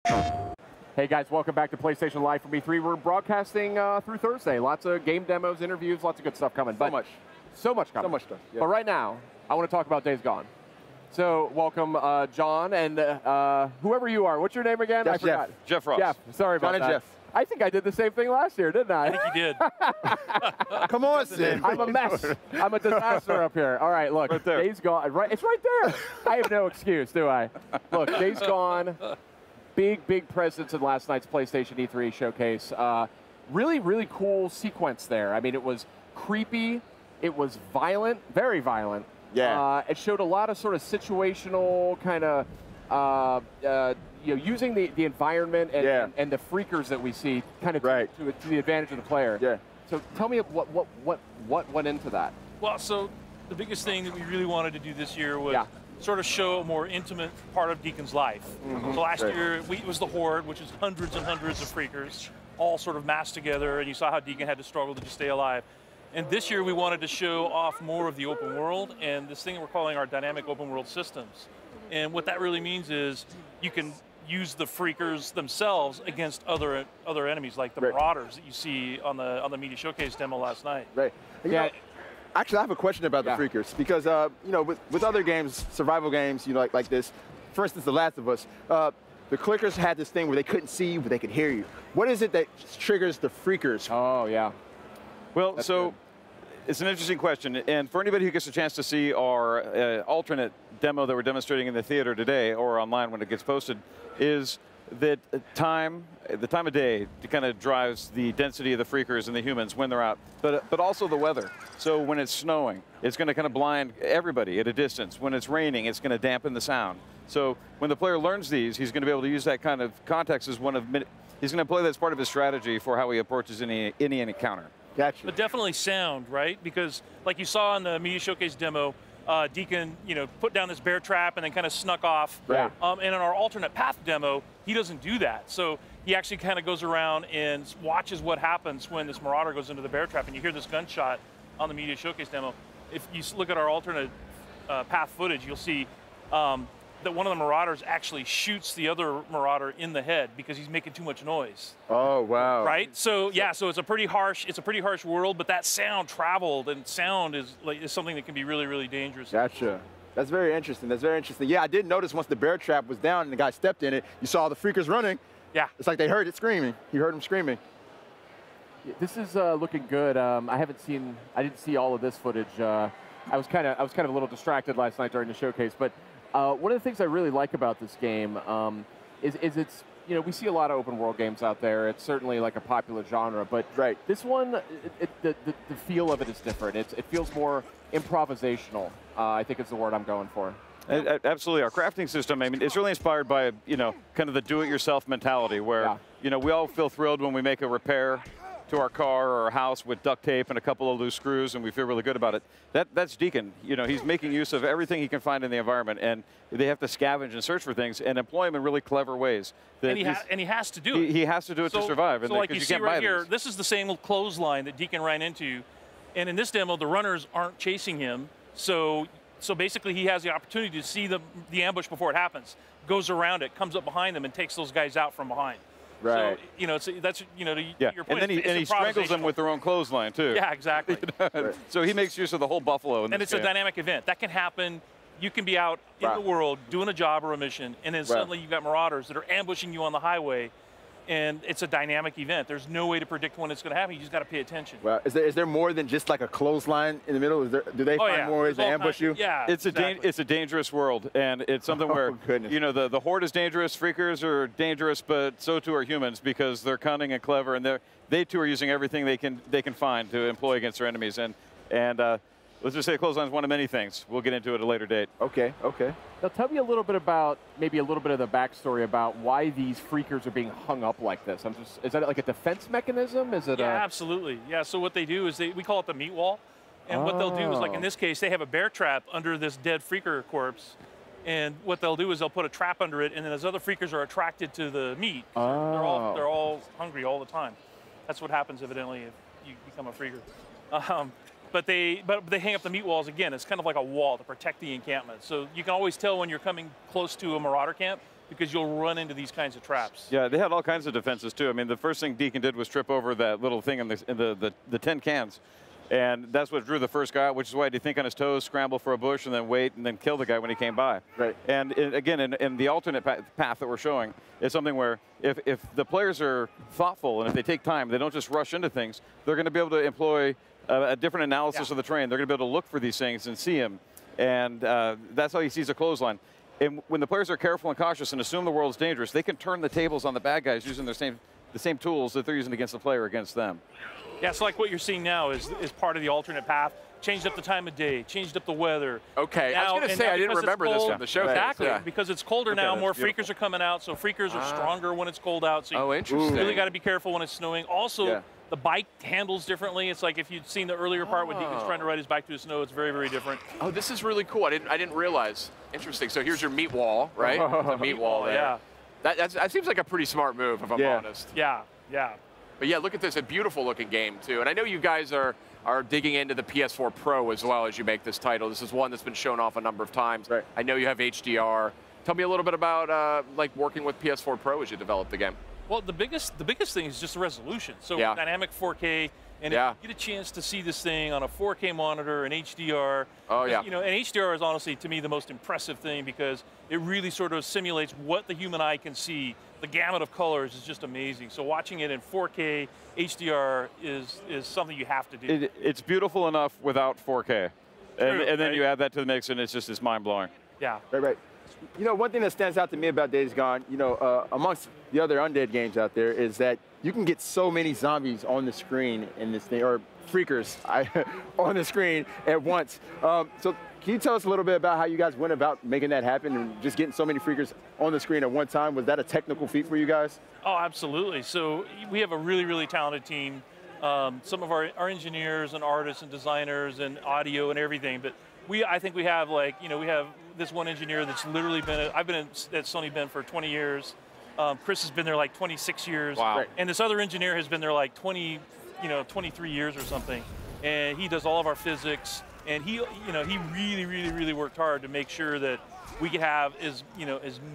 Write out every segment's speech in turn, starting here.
Hey guys, welcome back to PlayStation Live from E3. We're broadcasting through Thursday. Lots of game demos, interviews, lots of good stuff coming. So much coming. So much stuff. Yeah. But right now, I want to talk about Days Gone. So welcome, John, and whoever you are. What's your name again? That's I forgot. Jeff Ross. Jeff. Sorry about John and that. Jeff. I think I did the same thing last year, didn't I? I think you did. Come on, Sid. I'm a mess. I'm a disaster up here. All right, look. Right there. Days Gone. Right, it's right there. I have no excuse, do I? Look, Days Gone. Big presence in last night's PlayStation E3 showcase. Really cool sequence there. I mean, it was creepy. It was violent, very violent. Yeah. It showed a lot of sort of situational kind of, using the environment and the freakers that we see kind of to the advantage of the player. Yeah. So tell me what went into that. Well, so the biggest thing that we really wanted to do this year was sort of show a more intimate part of Deacon's life. So last year, it was the Horde, which is hundreds and hundreds of freakers, all sort of massed together, and you saw how Deacon had to struggle to just stay alive. And this year, we wanted to show off more of the open world, and this thing that we're calling our dynamic open world systems. And what that really means is you can use the freakers themselves against other enemies, like the Marauders that you see on the media showcase demo last night. Right. Actually, I have a question about the freakers because with other games, survival games, like this, for instance, The Last of Us, the clickers had this thing where they couldn't see you, but they could hear you. What is it that triggers the freakers? Oh yeah. Well, it's an interesting question, and for anybody who gets a chance to see our alternate demo that we're demonstrating in the theater today or online when it gets posted, is that the time of day kind of drives the density of the freakers and the humans when they're out, but also the weather. So when it's snowing, it's going to kind of blind everybody at a distance. When it's raining, it's going to dampen the sound. So when the player learns these, he's going to be able to use that kind of context as he's going to play that as part of his strategy for how he approaches any encounter. Gotcha. But definitely sound, right? Because like you saw in the media showcase demo, Deacon, put down this bear trap and then kind of snuck off. Right. And in our alternate path demo, he doesn't do that. So he actually kind of goes around and watches what happens when this Marauder goes into the bear trap, and you hear this gunshot on the media showcase demo. If you look at our alternate path footage, you'll see that one of the Marauders actually shoots the other Marauder in the head because he's making too much noise. Oh wow! Right. So yeah. So it's a pretty harsh world, but that sound traveled, and sound is something that can be really dangerous. Gotcha. That's very interesting. That's very interesting. Yeah, I did notice once the bear trap was down and the guy stepped in it, you saw the freakers running. Yeah. It's like they heard it screaming. You heard them screaming. This is looking good. I didn't see all of this footage. I was kind of a little distracted last night during the showcase, but. One of the things I really like about this game is it's, we see a lot of open world games out there. It's certainly like a popular genre, but this one, the feel of it is different. It feels more improvisational, I think is the word I'm going for. Absolutely. Our crafting system, I mean, it's really inspired by, kind of the do-it-yourself mentality where, we all feel thrilled when we make a repair to our car or our house with duct tape and a couple of loose screws, and we feel really good about it. That's Deacon. He's making use of everything he can find in the environment, and they have to scavenge and search for things and employ them in really clever ways. And he has to do it. He has to do it to survive. So like you see right here, this is the same clothesline that Deacon ran into, and in this demo, the runners aren't chasing him. So basically, he has the opportunity to see the ambush before it happens, goes around it, comes up behind them, and takes those guys out from behind. Right. So that's to your point. And then he strangles them with their own clothesline too. Yeah, exactly. So he makes use of the whole buffalo. And it's a dynamic event that can happen. You can be out in the world doing a job or a mission, and then suddenly you've got Marauders that are ambushing you on the highway, and it's a dynamic event. There's no way to predict when it's going to happen. You just got to pay attention. Well, is there more than just like a clothesline in the middle? Do they find more ways to ambush you? Yeah, it's a dangerous world, and it's something where the Horde is dangerous, freakers are dangerous, but so too are humans because they're cunning and clever, and they too are using everything they can find to employ against their enemies. And let's just say clothesline is one of many things. We'll get into it at a later date. Okay. Now tell me a little bit about, maybe a little bit of the backstory about why these freakers are being hung up like this. Is that like a defense mechanism? Is it absolutely. Yeah, so what they do is we call it the meat wall. And what they'll do is, like in this case, they have a bear trap under this dead freaker corpse. And what they'll do is they'll put a trap under it, and then those other freakers are attracted to the meat. They're all hungry all the time. That's what happens, evidently, if you become a freaker. But they hang up the meat walls again. It's kind of like a wall to protect the encampment. So you can always tell when you're coming close to a Marauder camp because you'll run into these kinds of traps. Yeah, they had all kinds of defenses too. I mean, the first thing Deacon did was trip over that little thing in the tin cans. And that's what drew the first guy out, which is why he'd think on his toes, scramble for a bush, and then wait, and then kill the guy when he came by. Right. And again, in the alternate path that we're showing, it's something where if the players are thoughtful and if they take time, they don't just rush into things, they're going to be able to employ a different analysis of the terrain. They're going to be able to look for these things and see them. And that's how he sees a clothesline. And when the players are careful and cautious and assume the world's dangerous, they can turn the tables on the bad guys using the same tools that they're using against the player against them. Yeah, so like what you're seeing now is part of the alternate path. Changed up the time of day, changed up the weather. Okay, I was going to say, I didn't remember this from the show. Exactly, because it's colder now, more freakers are coming out, so freakers are stronger when it's cold out. So interesting. You really got to be careful when it's snowing. Also, the bike handles differently. It's like if you'd seen the earlier part when Deacon's trying to ride his bike through the snow, it's very, very different. Oh, this is really cool. I didn't realize. Interesting. So here's your meat wall, right? The meat wall there. Yeah. That seems like a pretty smart move, if I'm honest. Yeah, yeah. But yeah, look at this, a beautiful looking game too. And I know you guys are digging into the PS4 Pro as well as you make this title. This is one that's been shown off a number of times. Right. I know you have HDR. Tell me a little bit about like working with PS4 Pro as you develop the game. Well, the biggest thing is just the resolution. So dynamic 4K, and if you get a chance to see this thing on a 4K monitor and HDR. Oh yeah. You know, and HDR is honestly to me the most impressive thing because it really sort of simulates what the human eye can see. The gamut of colors is just amazing. So watching it in 4K HDR is something you have to do. It's beautiful enough without 4K, and then you add that to the mix, and it's mind blowing. Yeah. Right. You know, one thing that stands out to me about Days Gone, you know, amongst the other Undead games out there, is that you can get so many zombies on the screen in this thing, or freakers on the screen at once. So can you tell us a little bit about how you guys went about making that happen and just getting so many freakers on the screen at one time? Was that a technical feat for you guys? Oh, absolutely. So we have a really, really talented team. Some of our engineers and artists and designers and audio and everything, but I think we have like, you know, we have this one engineer that's literally been, I've been at Sony Ben for 20 years. Chris has been there like 26 years. Wow. And this other engineer has been there like 23 years or something. And he does all of our physics. And he really, really, really worked hard to make sure that we could have as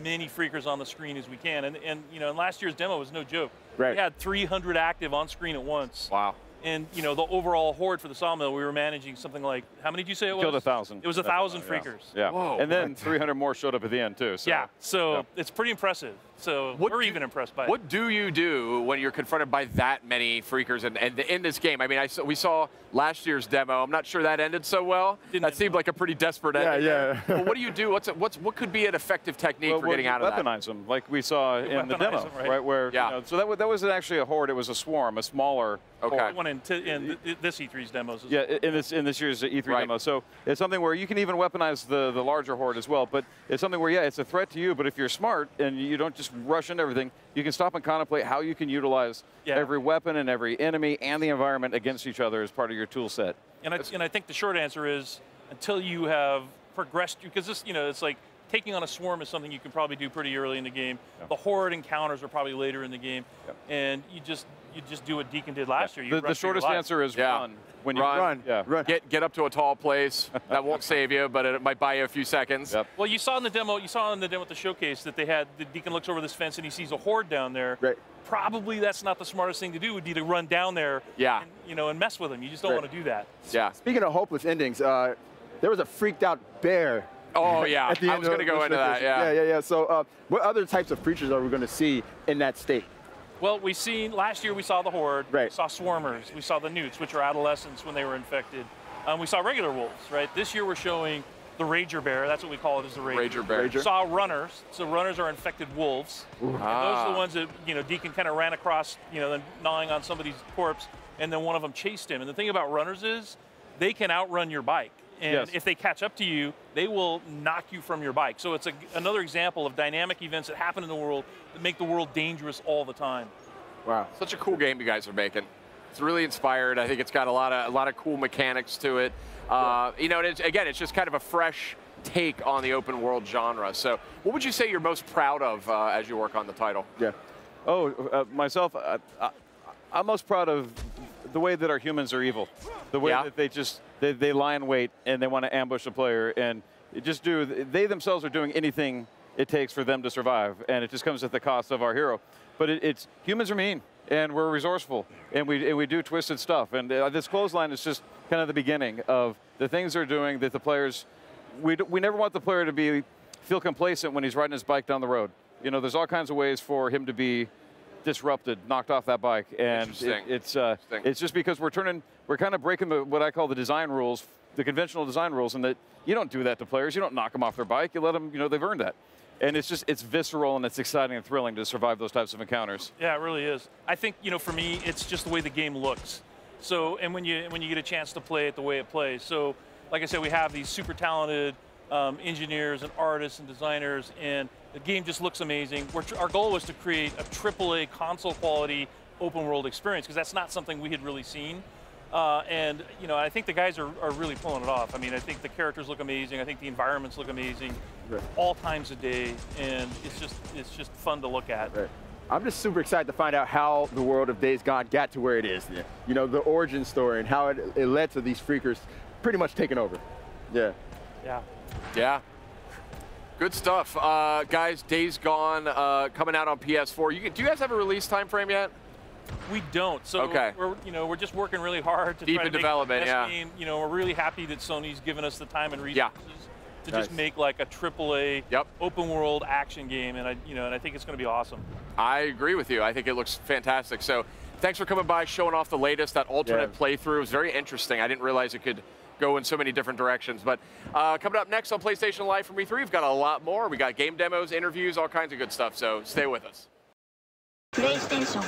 many freakers on the screen as we can. And last year's demo was no joke. Right. We had 300 active on screen at once. Wow. And the overall horde for the sawmill, we were managing something like, how many did you say it was? Killed 1,000. It was 1,000 freakers. Yeah. Whoa. And then 300 more showed up at the end too. So. Yeah. So it's pretty impressive. So we're even impressed by it. What do you do when you're confronted by that many freakers and in this game? I mean, we saw last year's demo. I'm not sure that ended so well. Didn't seemed like a pretty desperate ending. Yeah. Well, what do you do? What could be an effective technique for getting out of that? Weaponize them, like we saw in the demo, them, right? Where so that wasn't actually a horde; it was a swarm, a smaller. Okay. One in this E3's demos. Yeah, in this year's E3 demo. So it's something where you can even weaponize the larger horde as well. But it's something where it's a threat to you. But if you're smart and you don't just rush into everything, you can stop and contemplate how you can utilize every weapon and every enemy and the environment against each other as part of your tool set. And I think the short answer is until you have progressed, because this, it's like taking on a swarm is something you can probably do pretty early in the game. Yeah. The horde encounters are probably later in the game, and you just do what Deacon did last year. The shortest answer is run. When you run. Run. Get up to a tall place. That won't save you, but it might buy you a few seconds. Yep. Well, you saw in the demo at the showcase that they had the Deacon looks over this fence and he sees a horde down there. Right. Probably that's not the smartest thing to do. Would be to run down there. Yeah. And mess with them. You just don't want to do that. Yeah. Speaking of hopeless endings, there was a freaked out bear. Oh yeah. I was going to go into that. Yeah. So, what other types of creatures are we going to see in that state? Well, last year we saw the horde, right. We saw swarmers, we saw the newts, which are adolescents when they were infected. We saw regular wolves, right? This year we're showing the rager bear, that's what we call it, is the rager bear. We saw runners, so runners are infected wolves. And those are the ones that, Deacon kind of ran across, then gnawing on somebody's corpse, and then one of them chased him. And the thing about runners is they can outrun your bike. And if they catch up to you, they will knock you from your bike. So it's another example of dynamic events that happen in the world that make the world dangerous all the time. Wow. Such a cool game you guys are making. It's really inspired. I think it's got a lot of cool mechanics to it. And it's just kind of a fresh take on the open world genre. So what would you say you're most proud of as you work on the title? Yeah. Myself, I'm most proud of the way that our humans are evil. The way that they lie in wait and they want to ambush a player and they themselves are doing anything it takes for them to survive, and it just comes at the cost of our hero. But it's humans are mean, and we're resourceful, and we do twisted stuff. And this clothesline is just kind of the beginning of the things they're doing that the players. We never want the player to feel complacent when he's riding his bike down the road. You know, there's all kinds of ways for him to be disrupted, knocked off that bike, and it's just because we're kind of breaking what I call the design rules, the conventional design rules, and that you don't do that to players. You don't knock them off their bike. You let them, you know, they've earned that. And it's visceral and it's exciting and thrilling to survive those types of encounters. Yeah, it really is. I think, you know, for me, it's just the way the game looks. So, and when you get a chance to play it the way it plays. So, like I said, we have these super talented engineers and artists and designers, and the game just looks amazing. Our goal was to create a AAA console quality open world experience, because that's not something we had really seen. And you know, I think the guys are really pulling it off. I mean, I think the characters look amazing. I think the environments look amazing, right, all times of day, and it's just fun to look at. Right. I'm just super excited to find out how the world of Days Gone got to where it is. Yeah. You know, the origin story and how it led to these freakers pretty much taking over. Yeah. Yeah. Yeah. Good stuff, guys. Days Gone coming out on PS4. Do you guys have a release time frame yet? We don't. So okay. we're just working really hard to deep try to in development. Make the best game. You know, we're really happy that Sony's given us the time and resources to just make like a AAA open world action game, and I think it's going to be awesome. I agree with you. I think it looks fantastic. So thanks for coming by, showing off the latest. That alternate playthrough was very interesting. I didn't realize it could go in so many different directions. But coming up next on PlayStation Live from E3, we've got a lot more. We got game demos, interviews, all kinds of good stuff. So stay with us. PlayStation